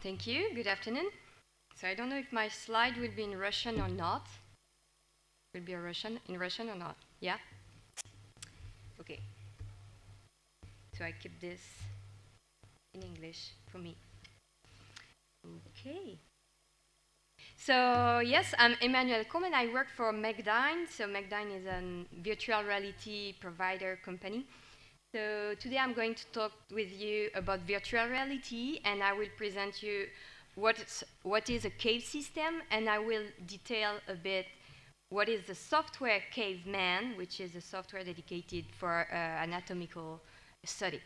Thank you. Good afternoon. So I don't know if my slide will be in Russian or not. Will be in Russian or not? Yeah? Okay. So I keep this in English for me. Okay. So yes, I'm Emmanuel and I work for Megdyne. So Megdyne is a virtual reality provider company. So today I'm going to talk with you about virtual reality, and I will present you what is a cave system, and I will detail a bit what is the software caveman, which is a software dedicated for anatomical study.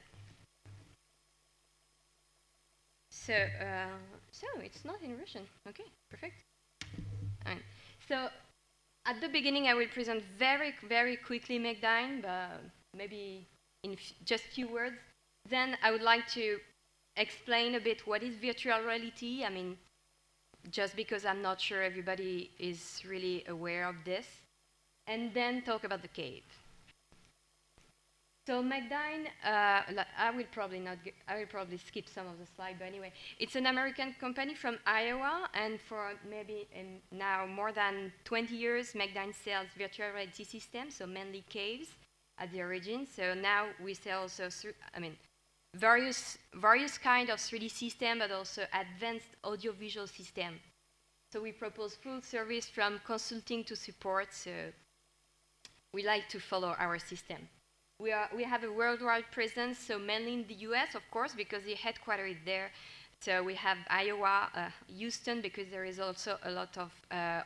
So it's not in Russian. Okay, perfect. So at the beginning, I will present very, very quickly Megdyne, but maybe in just few words. Then I would like to explain a bit what is virtual reality. I mean, just because I'm not sure everybody is really aware of this. And then talk about the cave. So Megdyne, I will probably skip some of the slides, but anyway, it's an American company from Iowa, and for maybe now more than 20 years, Megdyne sells virtual reality systems, so mainly caves at the origin. So now we sell also, various kind of 3D system, but also advanced audiovisual system. So we propose full service from consulting to support. So we like to follow our system. We have a worldwide presence, so mainly in the US, of course, because the headquarters is there. So we have Iowa, Houston, because there is also a lot of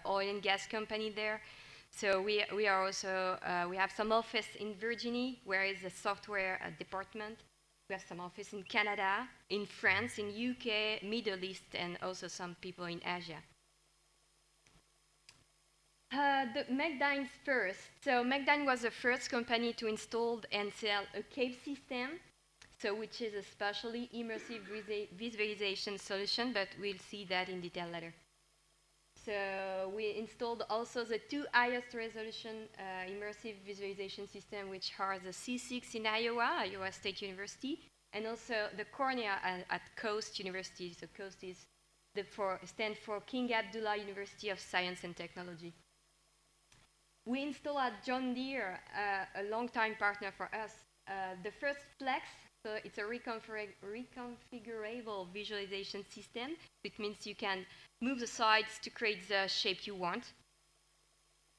oil and gas company there. So we are also, we have some office in Virginia, where is the software department. We have some office in Canada, in France, in UK, Middle East, and also some people in Asia. The Megdyne's first. So Megdyne was the first company to install and sell a cave system, so which is a specially immersive visualization solution, but we'll see that in detail later. So we installed also the two highest resolution immersive visualization system, which are the C6 in Iowa State University, and also the Cornea at Coast University. So Coast is stands for King Abdullah University of Science and Technology. We installed at John Deere, a long-time partner for us, the first Flex. So it's a reconfigurable visualization system. It means you can move the sides to create the shape you want.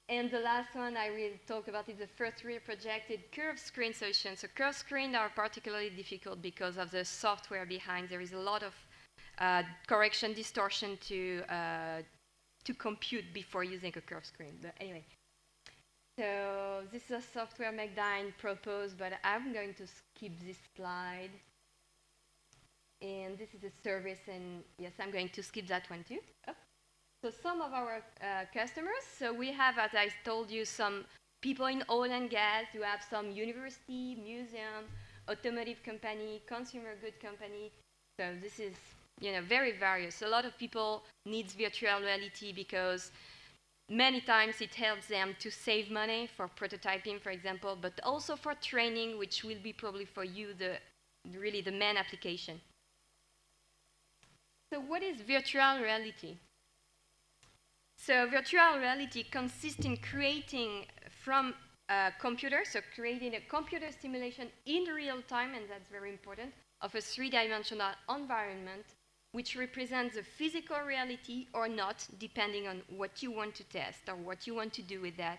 And the last one I will talk about is the first real projected curved screen solution. So curved screens are particularly difficult because of the software behind. There is a lot of correction distortion to compute before using a curved screen. But anyway. So this is a software Megdyne proposed, but I'm going to skip this slide. And this is a service, and yes, I'm going to skip that one too. Oh. So some of our customers, so we have, as I told you, some people in oil and gas, you have some university, museum, automotive company, consumer good company. So this is, very various. A lot of people needs virtual reality because many times it helps them to save money for prototyping, for example, but also for training, which will be probably for you really the main application. So what is virtual reality? So virtual reality consists in creating from a computer, so creating a computer simulation in real time, and that's very important, of a three-dimensional environment which represents a physical reality or not, depending on what you want to test or what you want to do with that.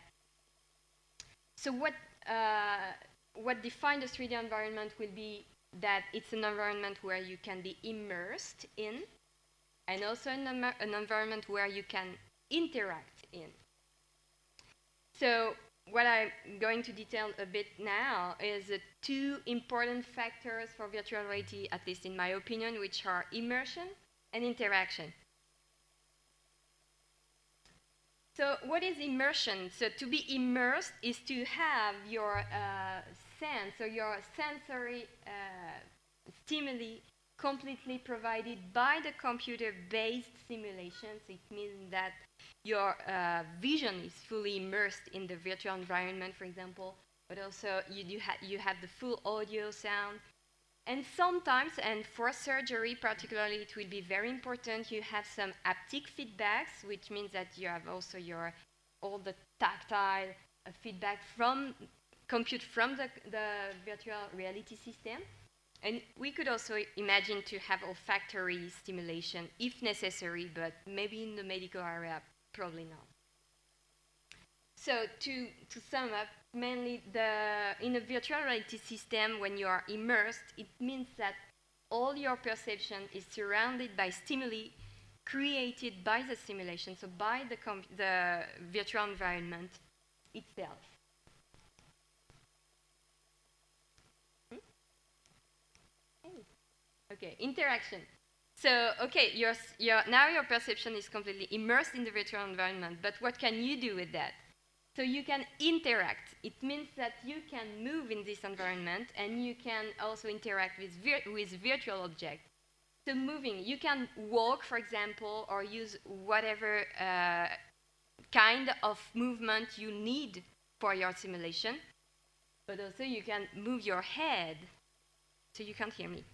So what defines a 3D environment will be that it's an environment where you can be immersed in, and also an environment where you can interact in. So what I'm going to detail a bit now is the two important factors for virtual reality, at least in my opinion, which are immersion and interaction. So what is immersion? So to be immersed is to have your sense or your sensory stimuli completely provided by the computer-based simulations. It means that your vision is fully immersed in the virtual environment, for example, but also you have the full audio, sound, And sometimes, and for surgery particularly, it will be very important, you have some haptic feedbacks, which means that you have also all the tactile feedback compute from the virtual reality system. And we could also imagine to have olfactory stimulation if necessary, but maybe in the medical area, probably not. So to sum up, mainly in a virtual reality system, when you are immersed, it means that all your perception is surrounded by stimuli created by the simulation, so by the virtual environment itself. Okay, interaction. So, okay, now your perception is completely immersed in the virtual environment, but what can you do with that? So you can interact. It means that you can move in this environment, and you can also interact with virtual objects. So moving, you can walk, for example, or use whatever kind of movement you need for your simulation, but also you can move your head. So you can't hear me.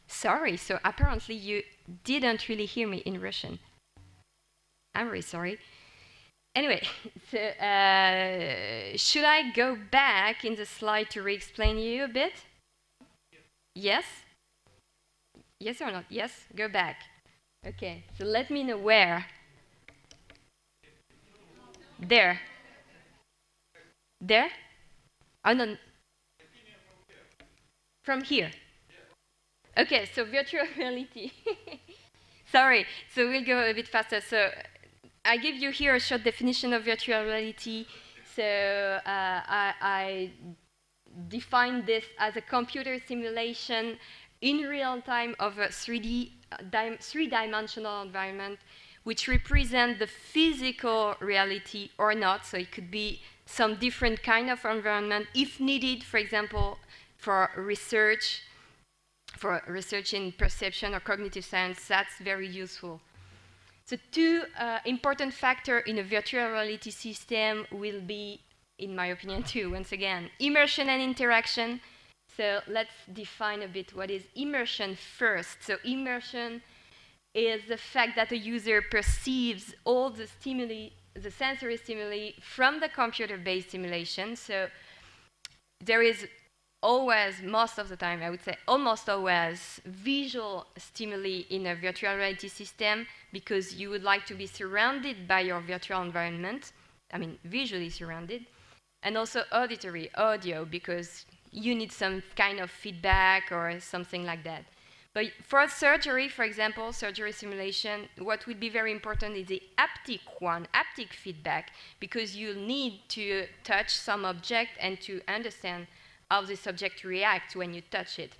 Sorry, so apparently you didn't really hear me in Russian. I'm really sorry. Anyway, so should I go back in the slide to re-explain you a bit? Yes? Yes or not? Yes? Go back. Okay, so let me know where. There. There? Oh, no. From here. Okay, so virtual reality. Sorry, so we'll go a bit faster. So I give you here a short definition of virtual reality. So I define this as a computer simulation in real time of a three-dimensional environment which represent the physical reality or not. So it could be some different kind of environment if needed, for example, for research in perception or cognitive science. That's very useful. So two important factors in a virtual reality system will be, in my opinion too, once again, immersion and interaction. So let's define a bit what is immersion first. So immersion is the fact that a user perceives all the stimuli, the sensory stimuli from the computer-based simulation. So there is always, most of the time, I would say almost always, visual stimuli in a virtual reality system because you would like to be surrounded by your virtual environment, I mean visually surrounded, and also auditory, audio, because you need some kind of feedback or something like that. But for surgery, for example, surgery simulation, what would be very important is the haptic one, haptic feedback, because you need to touch some object and to understand how the subject reacts when you touch it.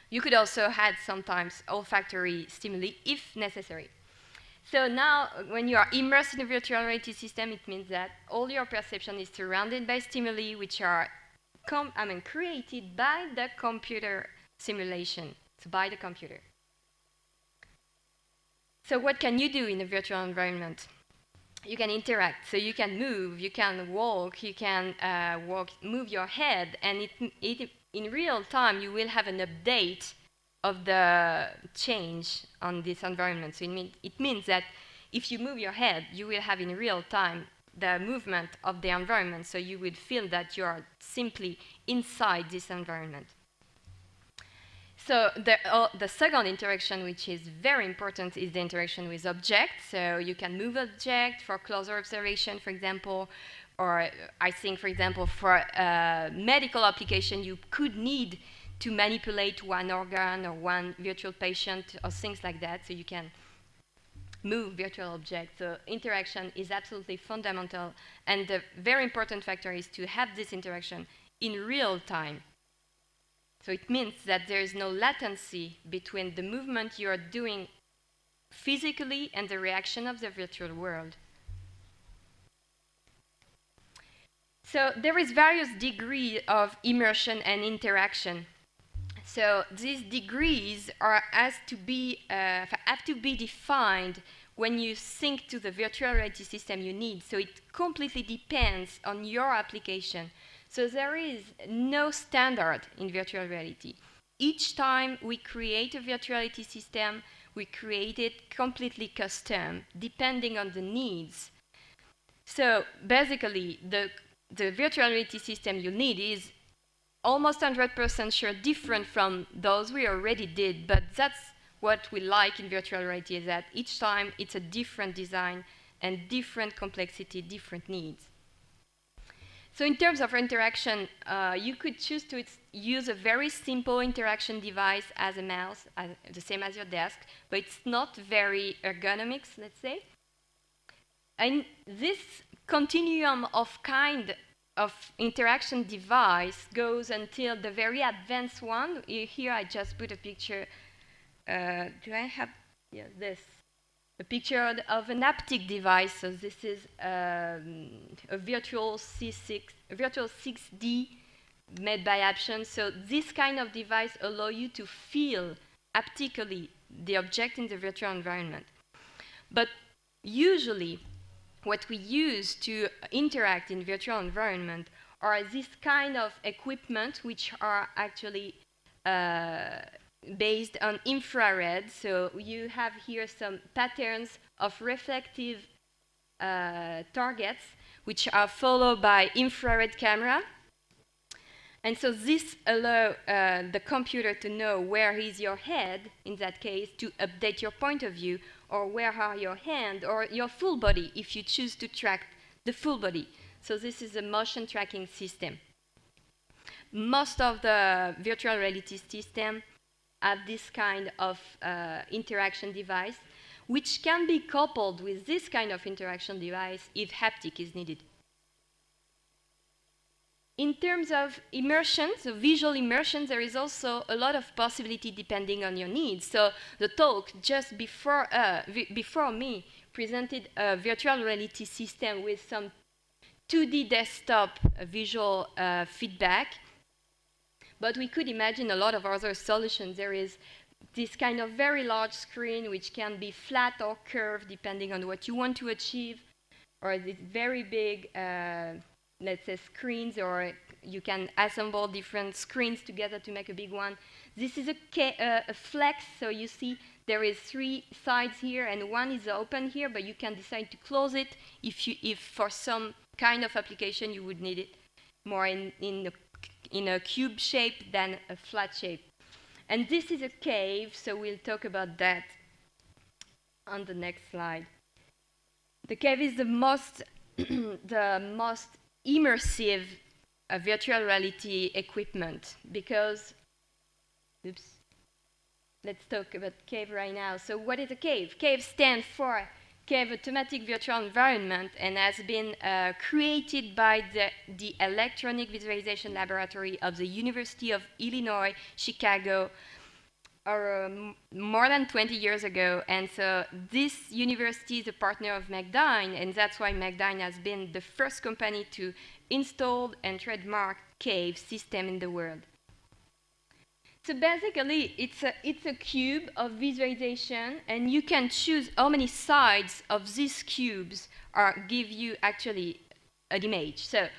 You could also add sometimes olfactory stimuli if necessary. So now, when you are immersed in a virtual reality system, it means that all your perception is surrounded by stimuli which are created by the computer simulation, so by the computer. So what can you do in a virtual environment? You can interact, so you can move, you can walk, you can move your head, and in real time you will have an update of the change on this environment. So it means that if you move your head, you will have in real time the movement of the environment, so you would feel that you are simply inside this environment. So the second interaction, which is very important, is the interaction with objects. So you can move objects for closer observation, for example, or I think, for example, for medical application, you could need to manipulate one organ or one virtual patient or things like that. So you can move virtual objects. So interaction is absolutely fundamental. And the very important factor is to have this interaction in real time. So it means that there is no latency between the movement you are doing physically and the reaction of the virtual world. So there is various degrees of immersion and interaction. So these degrees have to be defined when you sync to the virtual reality system you need. So it completely depends on your application. So there is no standard in virtual reality. Each time we create a virtual reality system, we create it completely custom, depending on the needs. So basically, the virtual reality system you need is almost 100% sure different from those we already did, but that's what we like in virtual reality, is that each time it's a different design and different complexity, different needs. So in terms of interaction, you could choose to use a very simple interaction device as a mouse, the same as your desk, but it's not very ergonomic, let's say. And this continuum of kind of interaction device goes until the very advanced one. Here I just put a picture. Do I have this? A picture of an haptic device. So this is a virtual 6D made by Aption. So this kind of device allows you to feel haptically the object in the virtual environment. But usually, what we use to interact in virtual environment are this kind of equipment, which are actually based on infrared. So you have here some patterns of reflective targets, which are followed by infrared camera. And so this allows the computer to know where is your head, in that case, to update your point of view, or where are your hand, or your full body, if you choose to track the full body. So this is a motion tracking system. Most of the virtual reality systems have this kind of interaction device, which can be coupled with this kind of interaction device if haptic is needed. In terms of immersion, so visual immersion, there is also a lot of possibility depending on your needs. So the talk just before me presented a virtual reality system with some 2D desktop visual feedback. But we could imagine a lot of other solutions. There is this kind of very large screen, which can be flat or curved, depending on what you want to achieve, or this very big, let's say, screens, or you can assemble different screens together to make a big one. This is a flex, so you see there is 3 sides here, and one is open here, but you can decide to close it if for some kind of application you would need it more in a cube shape than a flat shape. And this is a cave, so we'll talk about that on the next slide. The cave is the most immersive virtual reality equipment, because, let's talk about cave right now. So what is a cave? Cave stands for Cave Automatic Virtual Environment, and has been created by the Electronic Visualization Laboratory of the University of Illinois, Chicago, more than 20 years ago. And so this university is a partner of McDyne, and that's why McDyne has been the first company to install and trademark cave system in the world. So basically, it's a cube of visualization, and you can choose how many sides of these cubes give you actually an image. So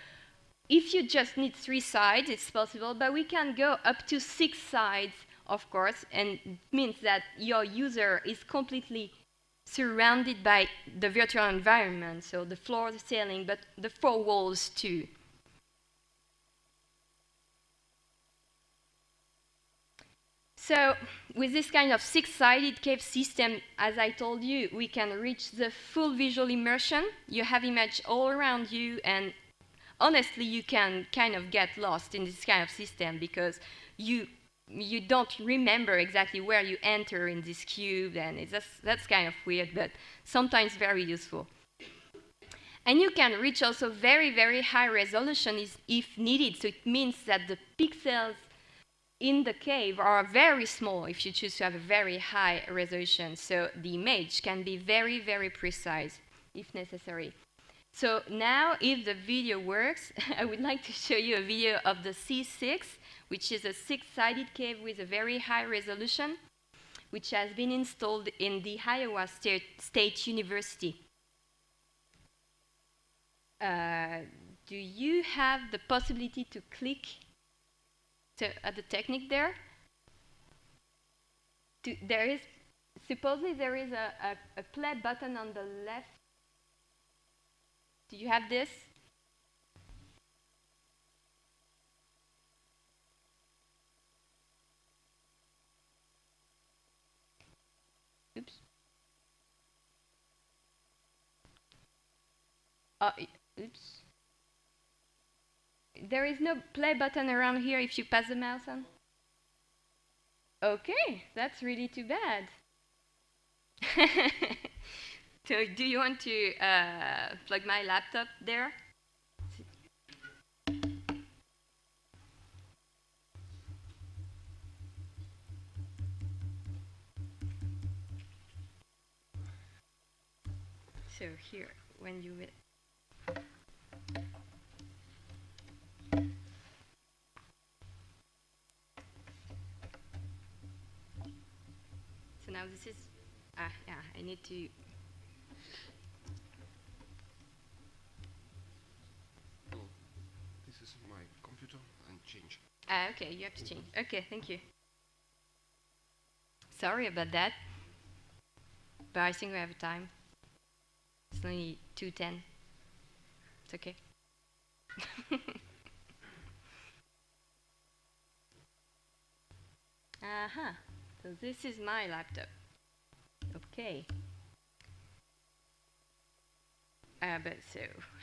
if you just need 3 sides, it's possible, but we can go up to 6 sides, of course, and it means that your user is completely surrounded by the virtual environment, so the floor, the ceiling, but the 4 walls too. So with this kind of 6-sided cave system, as I told you, we can reach the full visual immersion. You have images all around you, and honestly, you can kind of get lost in this kind of system, because you don't remember exactly where you enter in this cube, and that's kind of weird, but sometimes very useful. And you can reach also very, very high resolution if needed. So it means that the pixels in the cave are very small if you choose to have a very high resolution. So the image can be very, very precise if necessary. So now, if the video works, I would like to show you a video of the C6, which is a 6-sided cave with a very high resolution. which has been installed in the Iowa State University. Do you have the possibility to click at the technique there? Supposedly there is a play button on the left. Do you have this? Oops. Oops. There is no play button around here if you pass the mouse on? Okay, that's really too bad. So do you want to plug my laptop there? So here, when you will. So now this is, yeah, I need to. Oh, this is my computer and change. Okay, you have to change. Okay, thank you. Sorry about that, but I think we have time. It's only 2:10. It's okay. Aha. So this is my laptop. Okay. But so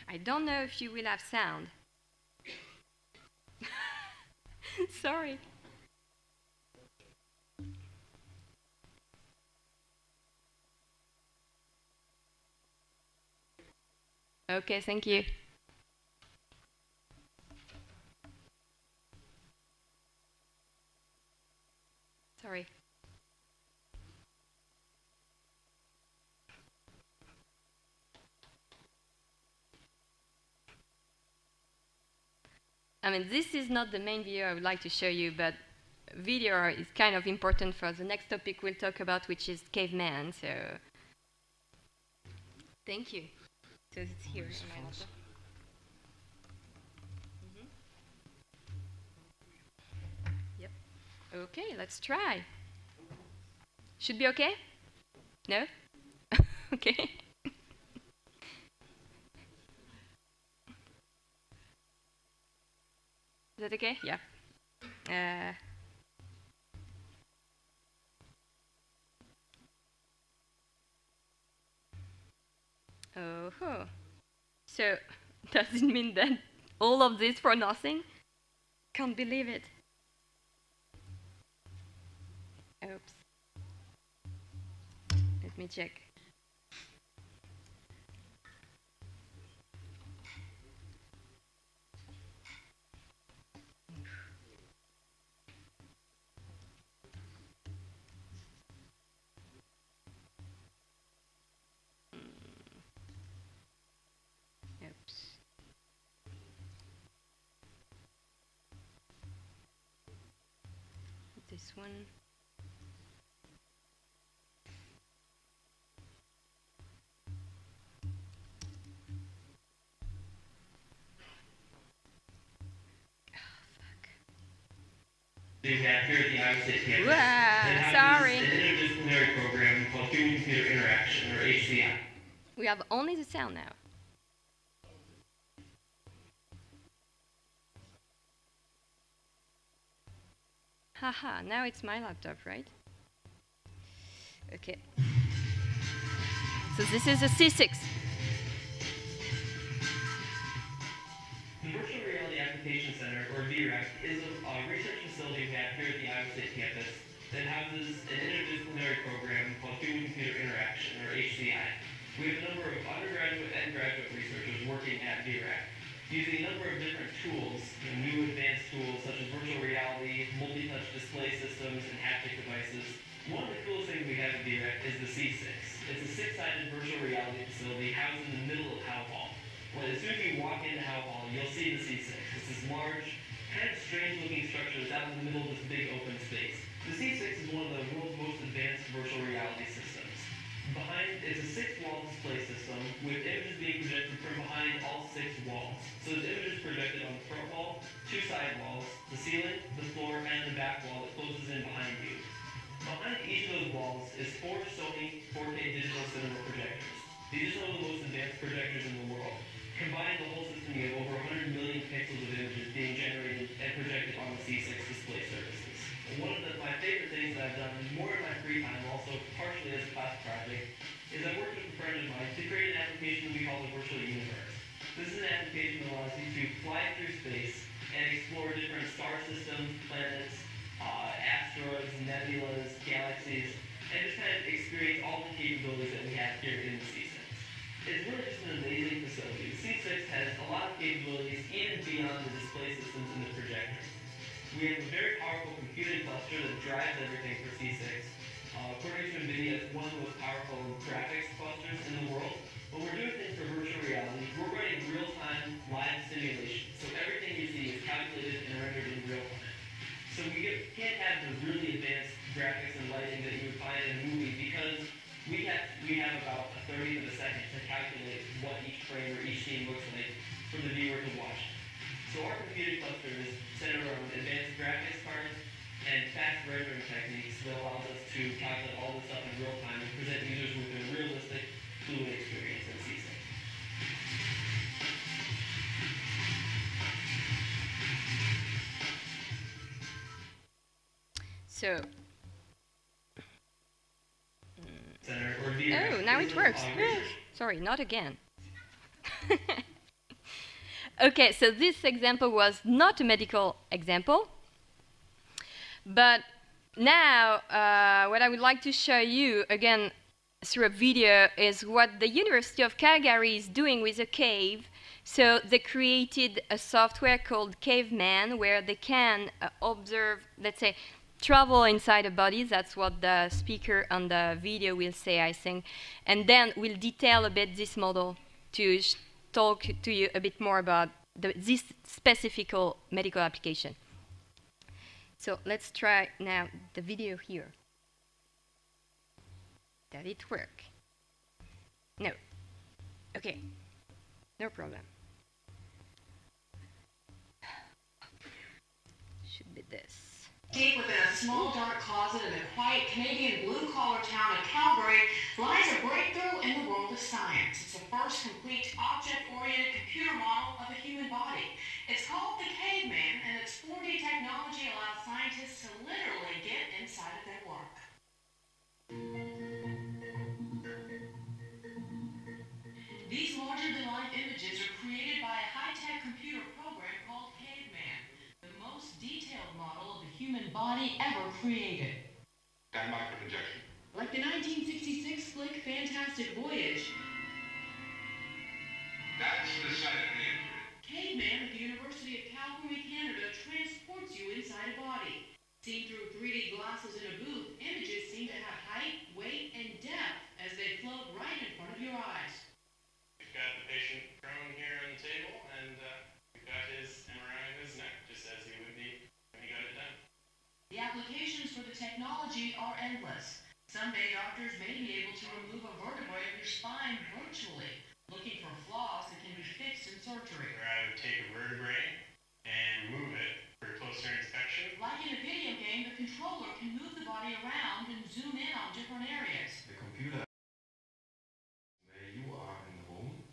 I don't know if you will have sound. Sorry. Okay, thank you. Sorry. I mean, this is not the main video I would like to show you, but video is kind of important for the next topic we'll talk about, which is caveman. So, thank you. So it's here in my laptop. Yep. Okay, let's try. Should be okay? No? Okay. Is that okay? Yeah. Oh. So, does it mean that all of this for nothing? Can't believe it. Oops. Let me check. This one. We've had here at the Iowa State campus. Sorry. An interdisciplinary program called Human-Computer Interaction, or HCI. We have only the sound now. Haha, now it's my laptop, right? Okay. So this is a C6. The Virtual Reality Application Center, or VRAC, is a research facility we have here at the Iowa State campus that houses an interdisciplinary program called Human-Computer Interaction, or HCI. We have a number of undergraduate and graduate researchers working at VRAC, using a number of different tools, new advanced tools such as virtual reality, multi-touch display systems, and haptic devices. One of the coolest things we have at VRAC is the C6. It's a six-sided virtual reality facility housed in the middle of Howe Hall. Well, as soon as you walk into Howe Hall, you'll see the C6. It's this large, kind of strange-looking structure that's out in the middle of this big open space. The C6 is one of the world's most advanced it's a 6-wall display system with images being projected from behind all 6 walls. So there's images projected on the front wall, 2 side walls, the ceiling, the floor, and the back wall that closes in behind you. Behind each of those walls is 4 Sony 4K digital cinema projectors. These are some of the most advanced projectors in the world. Combined, the whole system, you have over 100 million pixels of images being generated and projected on the C6 display surfaces. One of my favorite things that I've done more in my free time, also partially as a class project, is I worked with a friend of mine to create an application that we call the virtual universe. This is an application that allows you to fly through space and explore different star systems, planets, asteroids, nebulas, galaxies, and just kind of experience all the capabilities that we have here in the C6. It's really just an amazing facility. The C6 has a lot of capabilities even beyond the display systems and the projectors. We have a very powerful computing cluster that drives everything for C6. According to NVIDIA, it's one of the most powerful graphics clusters in the world. When we're doing things for virtual reality, we're running real-time live simulation. So everything you see is calculated and rendered in real time. So we can't have the really advanced graphics and lighting that you would find in a movie because we have about a 30th of a second to calculate what each frame or each scene looks like for the viewer to watch. So our computing cluster is centered around advanced graphics cards and fast rendering techniques that allows us to calculate all this stuff in real time and present users with a realistic, fluid experience in C6. So, Oh, now it works. Sorry, not again. Okay, so this example was not a medical example, but now what I would like to show you again through a video is what the University of Calgary is doing with a cave. So they created a software called Caveman where they can observe, let's say, travel inside a body. That's what the speaker on the video will say, I think. And then we'll detail a bit this model to talk to you a bit more about this specific medical application. So let's try now the video here. Does it work? No. Okay. No problem. Should be this. Deep within a small dark closet in the quiet Canadian blue-collar town of Calgary lies a breakthrough in the world of science. It's the first complete object-oriented computer model of a human body. It's called the Caveman, and its 4D technology allows scientists to literally get inside of their work. These larger-than-life images are created by a high-tech computer program called Caveman, the most detailed model of the human body ever created. Stand by for injection. Like the 1966 flick Fantastic Voyage, That's the site of the injury. Caveman at the University of Calgary, Canada transports you inside a body. Seen through 3D glasses in a booth, images seem to have height, weight, and depth as they float right in front of your eyes. We've got the patient prone here on the table, and we've got his MRI of his neck, just as he would be when he got it done. The applications for the technology are endless. Someday doctors may be able to remove a vertebrae of your spine virtually, looking for flaws that can be fixed in surgery. Where I would take a vertebrae and move it for closer inspection. Like in a video game, the controller can move the body around and zoom in on different areas. The computer where you are in the room.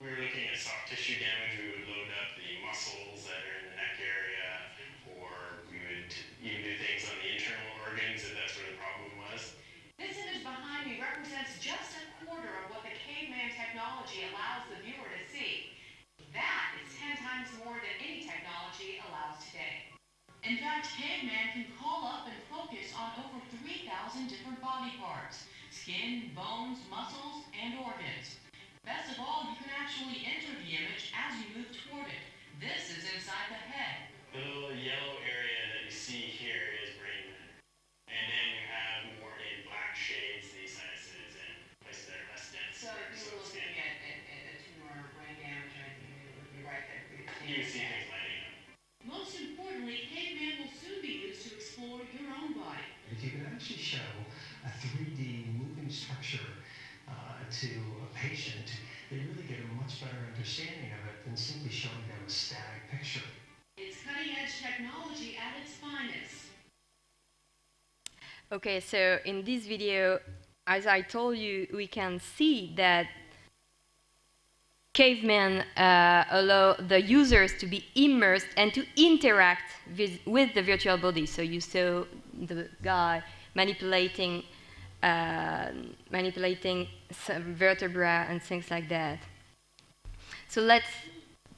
We were looking at soft tissue damage. We would load up the muscles that are in the neck area, or we would even do things on the internal organs if that's where the problem was. This image behind me represents just a quarter of what the Caveman technology allows the viewer to see. That is 10 times more than any technology allows today. In fact, Caveman can call up and focus on over 3,000 different body parts: skin, bones, muscles, and organs. Best of all, you can actually enter the image as you move toward it. This is inside the head. The little yellow area that you see here is brain matter. And then you have more in black shades, these sinuses, and places that are less dense. So if you were looking at a tumor or brain damage or anything, it would be right there for you to see. You would see things lighting up. Most importantly, Caveman will soon be used to explore your own body. if you can actually show a 3D moving structure to a patient, they really get a much better understanding of it than simply showing them a static picture. It's cutting-edge technology at its finest. Okay, so in this video, as I told you, we can see that cavemen allow the users to be immersed and to interact with the virtual body. So you saw the guy manipulating some vertebra and things like that. So let's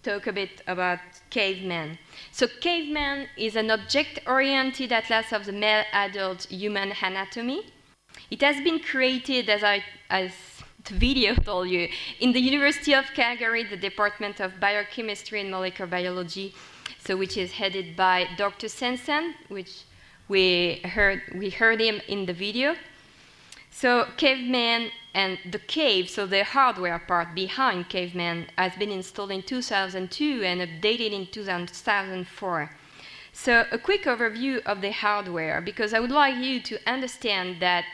talk a bit about caveman. So caveman is an object-oriented atlas of the male adult human anatomy. It has been created, as the video told you, in the University of Calgary, the Department of Biochemistry and Molecular Biology, so which is headed by Dr. Sensen, which we heard him in the video. So caveman and the cave, so the hardware part behind caveman, has been installed in 2002 and updated in 2004. So a quick overview of the hardware, because I would like you to understand that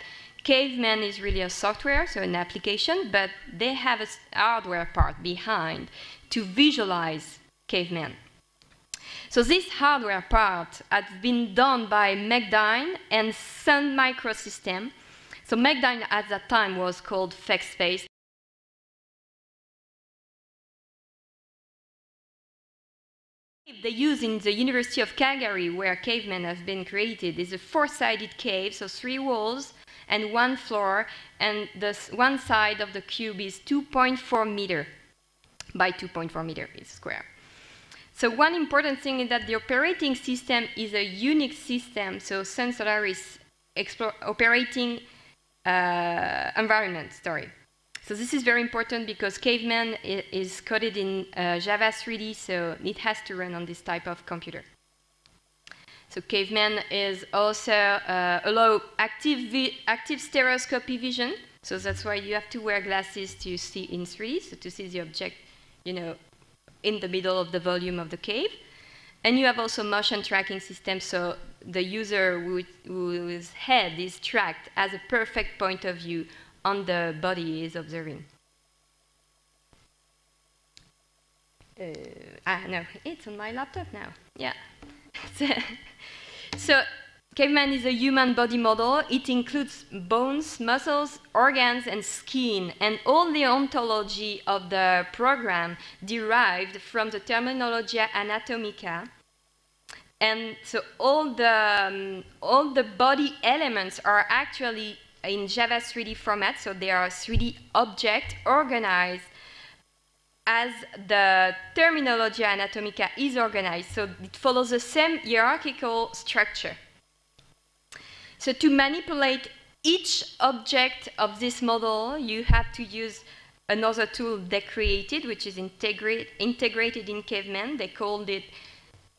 caveman is really a software, so an application, but they have a hardware part behind to visualize caveman. So this hardware part has been done by Megdyne and Sun Microsystem. So Megdyne at that time was called FlexSpace. They use in the University of Calgary, where caveman has been created, is a four-sided cave, so 3 walls and 1 floor, and one side of the cube is 2.4 meter by 2.4 meter is square. So one important thing is that the operating system is a Unix system, so Sun Solaris operating environment, sorry. So this is very important because caveman is coded in Java 3D, so it has to run on this type of computer. So caveman is also allow active stereoscopy vision, so that's why you have to wear glasses to see in 3D, so to see the object, you know, in the middle of the volume of the cave. And you have also motion tracking system, so the user whose head is tracked has a perfect point of view on the body he is observing. No, it's on my laptop now. Yeah. So caveman is a human body model. It includes bones, muscles, organs, and skin, and all the ontology of the program derived from the Terminologia Anatomica. And so all the body elements are actually in Java 3D format, so they are 3D object organized as the Terminologia Anatomica is organized, so it follows the same hierarchical structure. So to manipulate each object of this model, you have to use another tool they created, which is integrated in caveman. They called it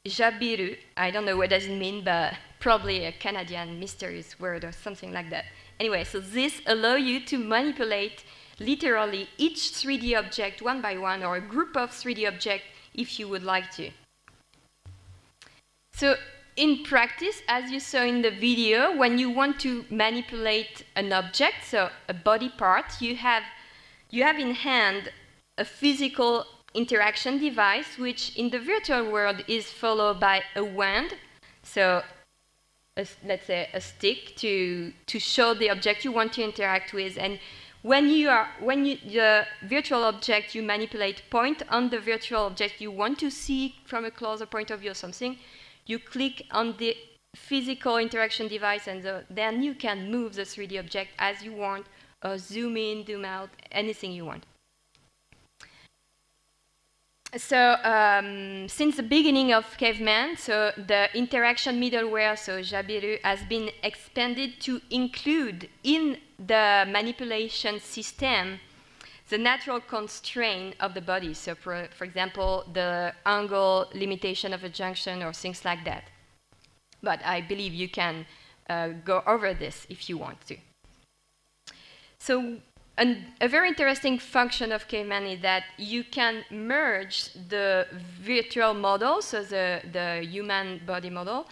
Jabiru. I don't know what does it mean, but probably a Canadian mysterious word or something like that. Anyway, so this allows you to manipulate literally each 3D object one by one, or a group of 3D objects if you would like to. So in practice, as you saw in the video, when you want to manipulate an object, so a body part, you have in hand a physical interaction device, which in the virtual world is followed by a wand, so let's say a stick to show the object you want to interact with. And when the virtual object you manipulate point on the virtual object you want to see from a closer point of view or something, you click on the physical interaction device, and then you can move the 3D object as you want, or zoom in, zoom out, anything you want. So since the beginning of caveman, so the interaction middleware, so Jabiru, has been expanded to include in the manipulation system the natural constraint of the body. So for example, the angle limitation of a junction or things like that. But I believe you can go over this if you want to. So a very interesting function of caveman is that you can merge the virtual model, so the human body model,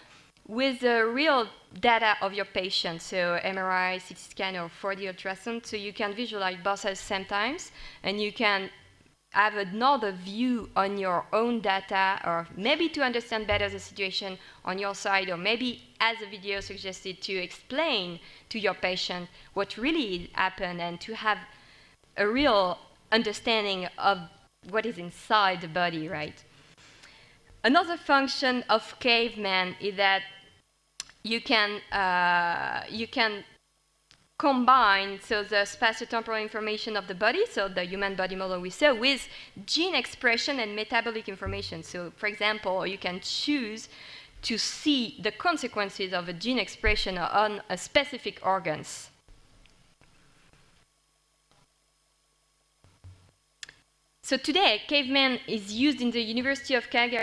with the real data of your patient, so MRI, CT scan, or 4D ultrasound, so you can visualize both at the same time, and you can have another view on your own data, or maybe to understand better the situation on your side, or maybe, as the video suggested, to explain to your patient what really happened and to have a real understanding of what is inside the body, right? Another function of caveman is that you can combine the spatiotemporal information of the body, so the human body model we saw, with gene expression and metabolic information. So, for example, you can choose to see the consequences of a gene expression on a specific organs. So today, caveman is used in the University of Calgary